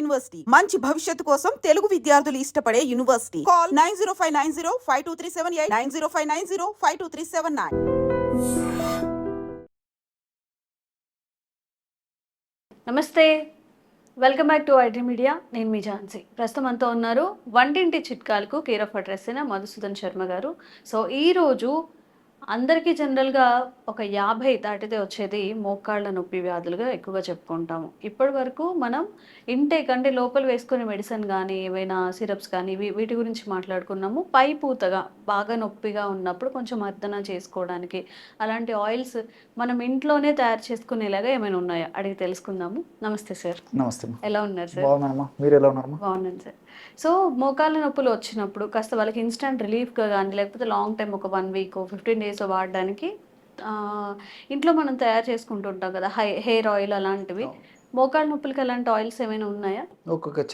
University మంచి భవిష్యత్తు కోసం తెలుగు విద్యార్థులు ఇష్టపడే యూనివర్సిటీ. కాల్ 9059052378 9059052379. నమస్తే, welcome back to IT media. నేను మీ ఝాన్సీ. ప్రస్తుతం అంతా ఉన్నారు వంటింటి చిట్కాలకు కేర్ ఆఫ్ అడ్రస్ అయిన మధుసూదన్ శర్మ గారు. సో ఈరోజు అందరికీ జనరల్గా ఒక 50 దాటితే వచ్చేది మోకాళ్ళ నొప్పి వ్యాధులుగా ఎక్కువగా చెప్పుకుంటాము. ఇప్పటి వరకు మనం ఇంటేక్ అంటే లోపల వేసుకునే మెడిసిన్ కానీ ఏవైనా సిరప్స్ కానీ వీటి గురించి మాట్లాడుకున్నాము. పై పూతగా బాగా నొప్పిగా ఉన్నప్పుడు కొంచెం మర్దన చేసుకోవడానికి అలాంటి ఆయిల్స్ మనం ఇంట్లోనే తయారు చేసుకునేలాగా ఏమైనా ఉన్నాయా అడిగి తెలుసుకుందాము. నమస్తే సార్. నమస్తే. ఎలా ఉన్నారు సార్? బాగున్నానమ్మా, మీరు ఎలా ఉన్నారు? బాగున్నాను సార్. సో మోకాళ్ళ నొప్పులు వచ్చినప్పుడు కాస్త వాళ్ళకి ఇన్స్టెంట్ రిలీఫ్గా కానీ లేకపోతే లాంగ్ టైం ఒక 1 వీక్ 15 డేస్ వాడడానికి ఇంట్లో మనం తయారు చేసుకుంటుంటాం కదా హెయిర్ ఆయిల్ అలాంటివి. మోకాళ్ళ నొప్పులకి అలాంటి ఆయిల్స్ ఏమైనా ఉన్నాయా?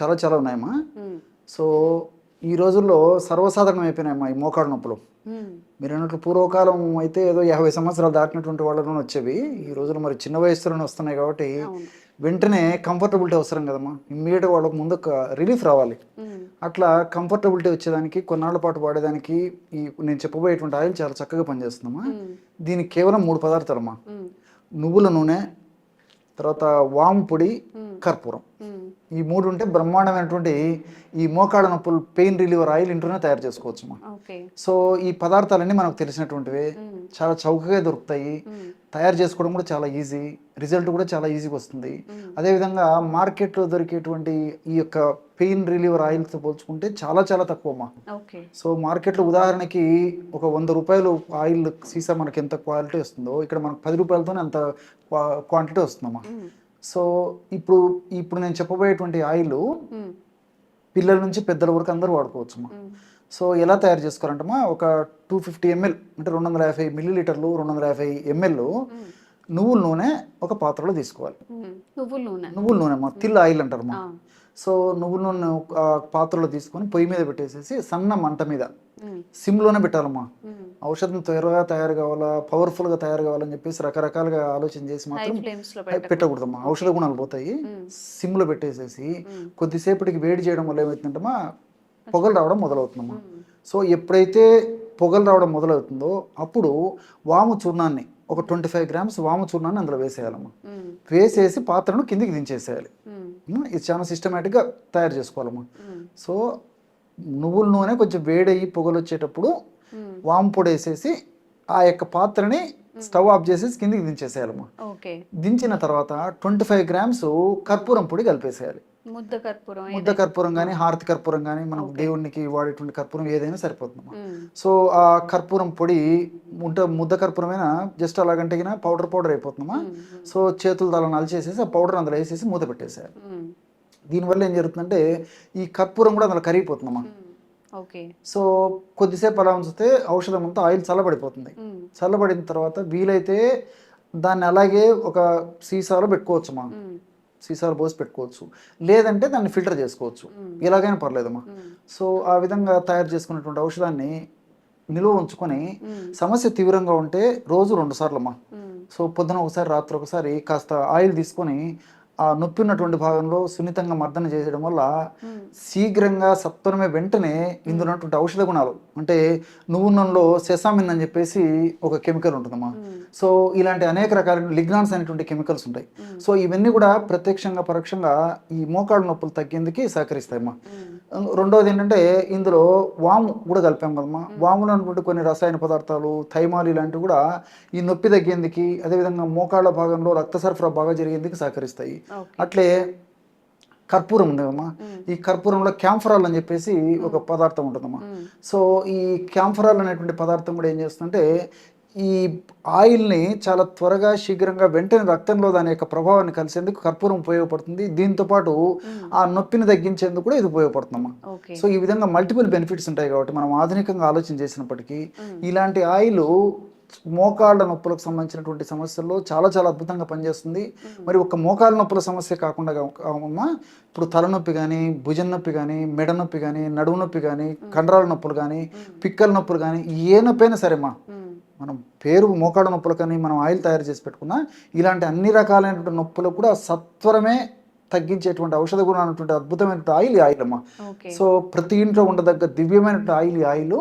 చాలా చాలా ఉన్నాయమ్మా. సో ఈ రోజుల్లో సర్వసాధారణం అయిపోయినాయమ్మా ఈ మోకాళ్ళ నొప్పులు. మీరు అన్నట్లు పూర్వకాలం అయితే ఏదో 50 సంవత్సరాలు దాటినటువంటి వాళ్ళలోనే వచ్చేవి. ఈ రోజుల్లో మరి చిన్న వయసులోనే వస్తున్నాయి కాబట్టి వెంటనే కంఫర్టబిలిటీ అవసరం కదమ్మా. ఇమ్మీడియట్గా వాళ్ళకు ముందు రిలీఫ్ రావాలి. అట్లా కంఫర్టబిలిటీ వచ్చేదానికి కొన్నాళ్ళ పాటు వాడేదానికి ఈ నేను చెప్పబోయేటువంటి ఆయిల్ చాలా చక్కగా పనిచేస్తుందమ్మా. దీనికి కేవలం 3 పదార్థాలమ్మా. నువ్వుల నూనె, తర్వాత వాము పొడి, కర్పూరం. ఈ 3 ఉంటే బ్రహ్మాండమైనటువంటి ఈ మోకాళ్ళ నొప్పులు పెయిన్ రిలీవర్ ఆయిల్ ఇంట్లోనే తయారు చేసుకోవచ్చమ్మా. సో ఈ పదార్థాలన్నీ మనకు తెలిసినటువంటివి, చాలా చౌకగా దొరుకుతాయి. తయారు చేసుకోవడం కూడా చాలా ఈజీ, రిజల్ట్ కూడా చాలా ఈజీగా వస్తుంది. అదేవిధంగా మార్కెట్లో దొరికేటువంటి ఈ యొక్క పెయిన్ రిలీవర్ ఆయిల్తో పోల్చుకుంటే చాలా చాలా తక్కువమ్మా. సో మార్కెట్లో ఉదాహరణకి ఒక 100 రూపాయలు ఆయిల్ సీసా మనకి ఎంత క్వాలిటీ వస్తుందో ఇక్కడ మనకు 10 రూపాయలతోనే అంత క్వాంటిటీ వస్తుందమ్మా. సో ఇప్పుడు నేను చెప్పబోయేటువంటి ఆయిల్ పిల్లల నుంచి పెద్దల వరకు అందరూ వాడుకోవచ్చమ్మా. సో ఎలా తయారు చేసుకోవాలంటమ్మా, ఒక 250 ml అంటే 250 మిల్లీలీటర్లు 250 ml నువ్వుల నూనె ఒక పాత్రలో తీసుకోవాలి. నువ్వుల నూనె అమ్మా, తిల్ ఆయిల్ అంటారమ్మా. సో నువ్వుల నూనె పాత్రలో తీసుకొని పొయ్యి మీద పెట్టేసేసి సన్న మంట మీద సిమ్లోనే పెట్టాలమ్మా. ఔషధం త్వరగా తయారు కావాలా, పవర్ఫుల్గా తయారు కావాలని చెప్పేసి రకరకాలుగా ఆలోచన చేసి మాత్రం పెట్టకూడదమ్మా. ఔషధ గుణాలు పోతాయి. సిమ్లో పెట్టేసేసి కొద్దిసేపటికి వేడి చేయడం వల్ల ఏమవుతుందంటమ్మా, పొగలు రావడం మొదలవుతుందమ్మా. సో ఎప్పుడైతే పొగలు రావడం మొదలవుతుందో అప్పుడు వాము చూర్ణాన్ని ఒక 25 grams వాము చూర్ణాన్ని అందులో వేసేయాలమ్మా. వేసేసి పాత్రను కిందికి దించేసేయాలి. ఇది చాలా సిస్టమేటిక్గా తయారు చేసుకోవాలమ్మా. సో నువ్వుల నూనె కొంచెం వేడయ్యి పొగలు వచ్చేటప్పుడు వాము పొడి వేసేసి ఆ యొక్క పాత్రని స్టవ్ ఆఫ్ చేసేసి కిందికి దించేసేయాలమ్మా. దించిన తర్వాత 25 grams కర్పూరం పొడి కలిపేసేయాలి. ముద్ద కర్పూరం కానీ హారతి కర్పూరం కానీ మనం దేవునికి వాడేటువంటి కర్పూరం ఏదైనా సరిపోతుందమ్మా. సో ఆ కర్పూరం పొడి ముద్ద కర్పూరమైనా జస్ట్ అలాగంటే పౌడర్ అయిపోతుందమ్మా. సో చేతులు అలా నలిచేసేసి ఆ పౌడర్ అందులో వేసేసి మూత పెట్టేసేయాలి. దీనివల్ల ఏం జరుగుతుందంటే ఈ కర్పూరం కూడా అందులో కరిగిపోతుందమ్మా. సో కొద్దిసేపు అలా ఉంచితే ఔషధం అంతా ఆయిల్ చల్లబడిపోతుంది. చల్లబడిన తర్వాత వీలైతే దాన్ని అలాగే ఒక సీసాలో పెట్టుకోవచ్చమ్మా. సీసాలు పోసి పెట్టుకోవచ్చు, లేదంటే దాన్ని ఫిల్టర్ చేసుకోవచ్చు. ఎలాగైనా పర్లేదమ్మా. సో ఆ విధంగా తయారు చేసుకున్నటువంటి ఔషధాన్ని నిలువ ఉంచుకొని సమస్య తీవ్రంగా ఉంటే రోజు 2 సార్లమ్మా. సో పొద్దున ఒకసారి రాత్రి ఒకసారి కాస్త ఆయిల్ తీసుకొని ఆ నొప్పి ఉన్నటువంటి భాగంలో సున్నితంగా మర్దన చేసేయడం వల్ల శీఘ్రంగా సత్వరమే వెంటనే ఇందులో ఉన్నటువంటి ఔషధ గుణాలు అంటే నువ్వు నూనెలో సెసామిన్ అని చెప్పేసి ఒక కెమికల్ ఉంటుందమ్మా. సో ఇలాంటి అనేక రకాల లిగ్నాన్స్ అనేటువంటి కెమికల్స్ ఉంటాయి. సో ఇవన్నీ కూడా ప్రత్యక్షంగా పరోక్షంగా ఈ మోకాళ్ళ నొప్పులు తగ్గేందుకు సహకరిస్తాయమ్మా. రెండవది ఏంటంటే ఇందులో వాము కూడా కలిపాం కదమ్మా. వాములో ఉన్నటువంటి కొన్ని రసాయన పదార్థాలు, థైమాల్ ఇలాంటివి కూడా ఈ నొప్పి తగ్గేందుకు, అదేవిధంగా మోకాళ్ళ భాగంలో రక్త సరఫరా బాగా జరిగేందుకు సహకరిస్తాయి. అట్లే కర్పూరం ఉండేదమ్మా. ఈ కర్పూరంలో క్యాంఫరాల్ అని చెప్పేసి ఒక పదార్థం ఉంటుందమ్మా. సో ఈ క్యాంఫరాల్ అనేటువంటి పదార్థం కూడా ఏం చేస్తుందంటే ఈ ఆయిల్ని చాలా త్వరగా శీఘ్రంగా వెంటనే రక్తంలో దాని యొక్క ప్రభావాన్ని కలిసేందుకు కర్పూరం ఉపయోగపడుతుంది. దీంతో పాటు ఆ నొప్పిని తగ్గించేందుకు కూడా ఇది ఉపయోగపడుతుందమ్మా. సో ఈ విధంగా మల్టిపుల్ బెనిఫిట్స్ ఉంటాయి కాబట్టి మనం ఆధునికంగా ఆలోచన చేసినప్పటికీ ఇలాంటి ఆయిల్ మోకాళ్ళ నొప్పులకు సంబంధించినటువంటి సమస్యల్లో చాలా చాలా అద్భుతంగా పనిచేస్తుంది. మరి ఒక మోకాళ్ళ నొప్పుల సమస్య కాకుండా ఇప్పుడు తలనొప్పి కానీ, భుజం నొప్పి కానీ, మెడ నొప్పి కానీ, నడుము నొప్పి కానీ, కండరాల నొప్పులు కానీ, పిక్కల నొప్పులు కానీ, ఏ నొప్పి అయినా సరేమ్మా, మనం పేరు మోకాళ్ళ నొప్పులు కానీ మనం ఆయిల్ తయారు చేసి పెట్టుకున్నా ఇలాంటి అన్ని రకాలైనటువంటి నొప్పులకు కూడా సత్వరమే తగ్గించేటువంటి ఔషధ గుణం అనేటువంటి అద్భుతమైన ఆయిల్ ఈ ఆయిల్ అమ్మా. ఓకే. సో ప్రతి ఇంట్లో ఉండదగ్గ దివ్యమైన ఆయిల్ ఈ ఆయిల్.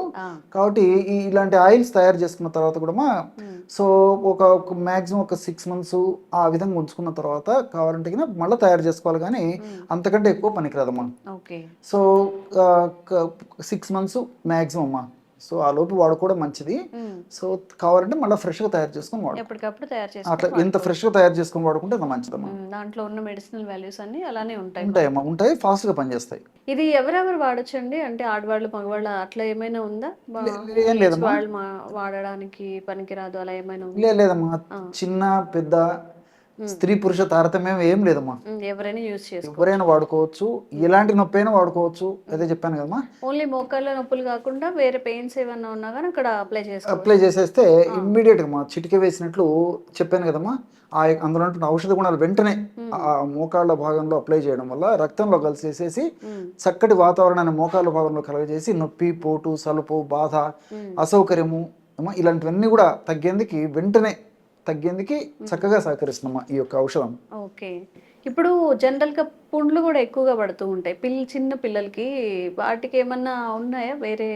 కాబట్టి ఇలాంటి ఆయిల్స్ తయారు చేసుకున్న తర్వాత కూడా సో ఒక మ్యాక్సిమం ఒక 6 months ఆ విధంగా ఉంచుకున్న తర్వాత కావాలంటే మళ్ళీ తయారు చేసుకోవాలి, కానీ అంతకంటే ఎక్కువ పనికిరాదమ్మా. ఓకే. సో 6 months మ్యాక్సిమం అమ్మా. సో ఆ లోపు వాడుకోవడం మంచిది. సో కావాలంటే మళ్ళీ ఫ్రెష్గా తయారు చేసుకొని వాడు, ఎప్పటికప్పుడు తయారు అట్లా ఎంత ఫ్రెష్గా తయారు చేసుకొని వాడుకుంటే అంత మంచిదమ్మా. దాంట్లో ఉన్న మెడిసినల్ వాల్యూస్ అన్ని అలానే ఉంటాయి. ఉంటాయమ్మా, ఉంటాయి, ఫాస్ట్గా పనిచేస్తాయి. ఇది ఎవరెవరు వాడొచ్చండి? అంటే ఆడవాళ్ళు మగవాళ్ళు అట్లా ఏమైనా ఉందా? ఏం లేదమ్మా, వాళ్ళు వాడడానికి పనికిరాదు అలా ఏమైనా ఉందా? లేదమ్మా. చిన్న పెద్ద స్త్రీ పురుష తారతమ్యం ఏం లేదమ్మా, ఎవరైనా యూజ్ చేసుకో, ఎవరైనా వాడుకోవచ్చు, ఎలాంటి నొప్పి అయినా వాడుకోవచ్చు. అదే చెప్పాను కదమ్మా. ఓన్లీ మోకాళ్ళ నొప్పులు కాకుండా వేరే పెయిన్స్ ఏమన్నా ఉన్నా కానీ అక్కడ అప్లై చేసేస్తే ఇమ్మీడియట్ గా చిటిక వేసినట్లు చెప్పాను కదమ్మా. అందులో ఔషధ గుణాలు వెంటనే ఆ మోకాళ్ళ భాగంలో అప్లై చేయడం వల్ల రక్తంలో కలిసేసేసి చక్కటి వాతావరణాన్ని మోకాళ్ళ భాగంలో కలగజేసి నొప్పి, పోటు, సలుపు, బాధ, అసౌకర్యము ఇలాంటివన్నీ కూడా తగ్గేందుకు చక్కగా సహకరిస్తున్నామా ఈ యొక్క ఔషధం. ఓకే. ఇప్పుడు జనరల్గా పుండ్లు కూడా ఎక్కువగా పడుతూ ఉంటాయి చిన్న పిల్లలకి, వాటికి ఏమన్నా ఉన్నాయా వేరే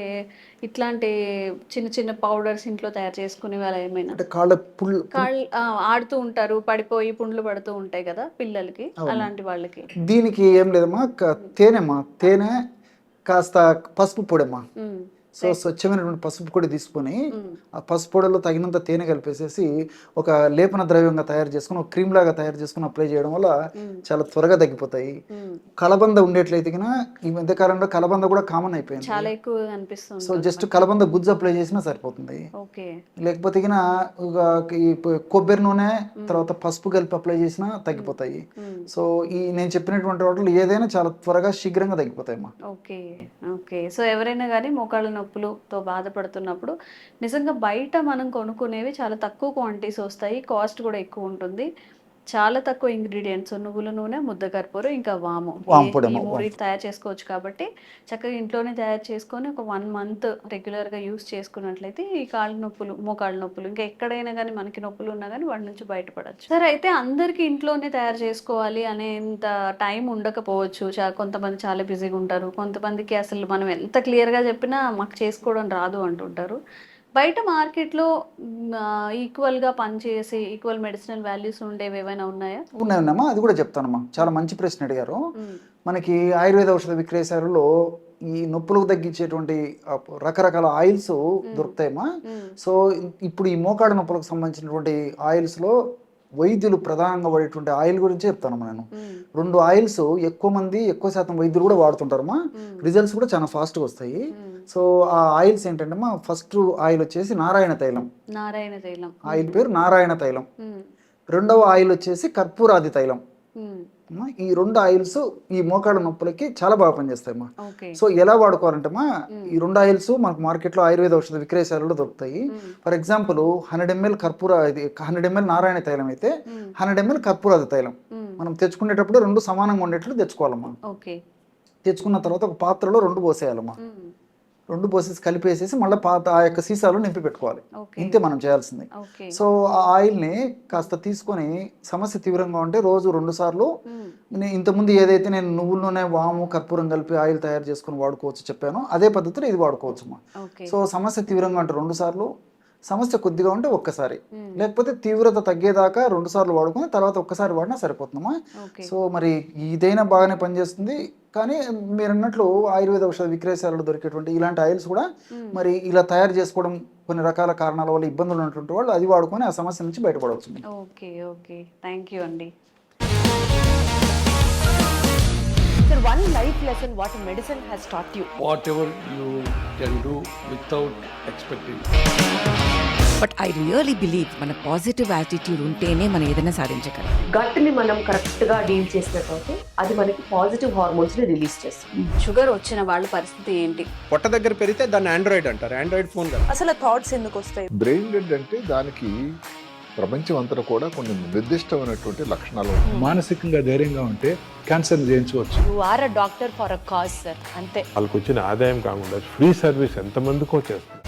ఇట్లాంటి చిన్న చిన్న పౌడర్స్ ఇంట్లో తయారు చేసుకునే వాళ్ళ ఏమైనా? అంటే కాళ్ళు ఆడుతూ ఉంటారు, పడిపోయి పుండ్లు పడుతూ ఉంటాయి కదా పిల్లలకి, అలాంటి వాళ్ళకి దీనికి ఏం లేదమ్మా. తేనె కాస్త పసుపు పొడమ్మా. సో స్వచ్ఛమైనటువంటి పసుపు పొడి తీసుకొని ఆ పసుపు పొడిలో తగినంత తేనె కలిపేసేసి ఒక లేపన ద్రవ్యంగా తయారు చేసుకుని ఒక క్రీమ్ లాగా తయారు చేసుకుని అప్లై చేయడం వల్ల చాలా త్వరగా తగ్గిపోతాయి. కలబంద ఉండేట్లయితే ఈ మధ్యకాలంలో కలబంద కూడా కామన్ అయిపోయింది, చాలా ఎక్కువ అనిపిస్తుంది. సో జస్ట్ కలబంద గుజ్జు అప్లై చేసినా సరిపోతుంది. లేకపోతే కొబ్బరి నూనె తర్వాత పసుపు కలిపి అప్లై చేసినా తగ్గిపోతాయి. సో నేను చెప్పినటువంటి వాటిలో ఏదైనా చాలా త్వరగా శీఘ్రంగా తగ్గిపోతాయి అమ్మా. ఓకే. ఓకే. సో ఎవరైనా కానీ మోకాళ్ళ నొప్పులతో బాధపడుతున్నప్పుడు నిజంగా బయట మనం కొనుక్కునేవి చాలా తక్కువ క్వాంటిటీస్ వస్తాయి, కాస్ట్ కూడా ఎక్కువ ఉంటుంది, చాలా తక్కువ ఇంగ్రీడియంట్స్, నువ్వుల నూనె, ముద్ద కర్పూరం, ఇంకా వాము, ఈ మూడు తయారు చేసుకోవచ్చు. కాబట్టి చక్కగా ఇంట్లోనే తయారు చేసుకొని ఒక 1 month రెగ్యులర్గా యూస్ చేసుకున్నట్లయితే ఈ కాళ్ళ నొప్పులు, మోకాళ్ళ నొప్పులు, ఇంకా ఎక్కడైనా కానీ మనకి నొప్పులు ఉన్నా కానీ వాటి నుంచి బయటపడచ్చు. సరే, అయితే అందరికీ ఇంట్లోనే తయారు చేసుకోవాలి అనేంత టైం ఉండకపోవచ్చు. కొంతమంది చాలా బిజీగా ఉంటారు, కొంతమందికి అసలు మనం ఎంత క్లియర్గా చెప్పినా మాకు చేసుకోవడం రాదు అంటుంటారు. బయట మార్కెట్లో ఈక్వల్గా పనిచేసి ఈక్వల్ మెడిసినల్ వాల్యూస్ ఉండేవి ఏమైనా ఉన్నాయా? ఉన్నాయమ్మా, అది కూడా చెప్తానమ్మా. చాలా మంచి ప్రశ్న అడిగారు. మనకి ఆయుర్వేద ఔషధ విక్రయశాలలో ఈ నొప్పులకు తగ్గించేటువంటి రకరకాల ఆయిల్స్ దొరుకుతాయమ్మా. సో ఇప్పుడు ఈ మోకాడు నొప్పులకు సంబంధించినటువంటి ఆయిల్స్లో వైద్యులు ప్రధానంగా వాడేటువంటి ఆయిల్ గురించి చెప్తానమ్మా నేను. 2 ఆయిల్స్ ఎక్కువ శాతం వైద్యులు కూడా వాడుతుంటారమ్మా. రిజల్ట్స్ కూడా చాలా ఫాస్ట్గా వస్తాయి. సో ఆ ఆయిల్స్ ఏంటంటే ఫస్ట్ ఆయిల్ వచ్చేసి నారాయణ తైలం ఆయిల్ పేరు నారాయణ తైలం. రెండవ ఆయిల్ వచ్చేసి కర్పూరాది తైలం. ఈ 2 ఆయిల్స్ ఈ మోకాళ్ళ నొప్పులకి చాలా బాగా పనిచేస్తాయమ్మా. సో ఎలా వాడుకోవాలంటేమా, ఈ 2 ఆయిల్స్ మనకు మార్కెట్లో ఆయుర్వేద ఔషధ విక్రయశాలలో దొరుకుతాయి. For example 100 ml 100 ml Narayana తైలం అయితే 100 ml కర్పూరాది తైలం మనం తెచ్చుకునేటప్పుడు 2 సమానంగా ఉండేట్లు తెచ్చుకోవాలమ్మా. తెచ్చుకున్న తర్వాత ఒక పాత్రలో 2 పోసేయాలమ్మా. 2 పోసేసి కలిపేసేసి మళ్ళీ ఆ యొక్క సీసాలో నింపి పెట్టుకోవాలి. ఇంతే మనం చేయాల్సింది. సో ఆ ఆయిల్ని కాస్త తీసుకొని సమస్య తీవ్రంగా ఉంటే రోజు 2 సార్లు, ఇంతకుముందు ఏదైతే నేను నువ్వుల నూనె, వాము, కర్పూరం కలిపి ఆయిల్ తయారు చేసుకుని వాడుకోవచ్చు చెప్పానో అదే పద్ధతిలో ఇది వాడుకోవచ్చు అమ్మా. సో సమస్య తీవ్రంగా ఉంటే 2 సార్లు, సమస్య కొద్దిగా ఉంటే ఒక్కసారి, లేకపోతే తీవ్రత తగ్గేదాకా 2 సార్లు వాడుకొని తర్వాత ఒక్కసారి వాడినా సరిపోతుందమ్మా. సో మరి ఇదైనా బాగానే పనిచేస్తుంది. కానీ మీరు అన్నట్లు ఆయుర్వేద ఔషధ విక్రయశాలలో దొరికేటువంటి ఇలాంటి ఆయిల్స్ కూడా మరి ఇలా తయారు చేసుకోవడం కొన్ని రకాల కారణాల వల్ల ఇబ్బందులు ఉన్నటువంటి వాళ్ళు అది వాడుకొని ఆ సమస్య నుంచి బయటపడవచ్చు. ఓకే. థ్యాంక్ యూ అండి. Sir, one life lesson what medicine has taught you. Whatever you can do without expecting. But I really believe మన పాజిటివ్ యాటిట్యూడ్ ఉంటేనే మనం ఏదైనా సాధించగలం. గట్ ని మనం కరెక్ట్ గా డీల్ చేసినట్లయితే అది మనకి పాజిటివ్ హార్మోన్స్ ని రిలీజ్ చేస్తుంది. షుగర్ వచ్చిన వాళ్ళ పరిస్థితి ఏంటి? పొట్ట దగ్గర పెరిగితే దాన్ని ఆండ్రాయిడ్ అంటారు, ఆండ్రాయిడ్ ఫోన్ కదా. అసలు థాట్స్ ఎందుకు వస్తాయి? బ్రెయిన్ డెడ్ అంటే దానికి ప్రపంచం అంతా కూడా కొన్ని నిర్దిష్టమైనటువంటి లక్షణాలు ఉంటాయి. మానసికంగా ధైర్యంగా ఉంటే క్యాన్సర్ జయించవచ్చు. You are a doctor for a cause sir, అంతే. వాళ్ళకి వచ్చిన ఆదాయం కాకుండా ఫ్రీ సర్వీస్ ఎంతమందికో చేస్తుంది.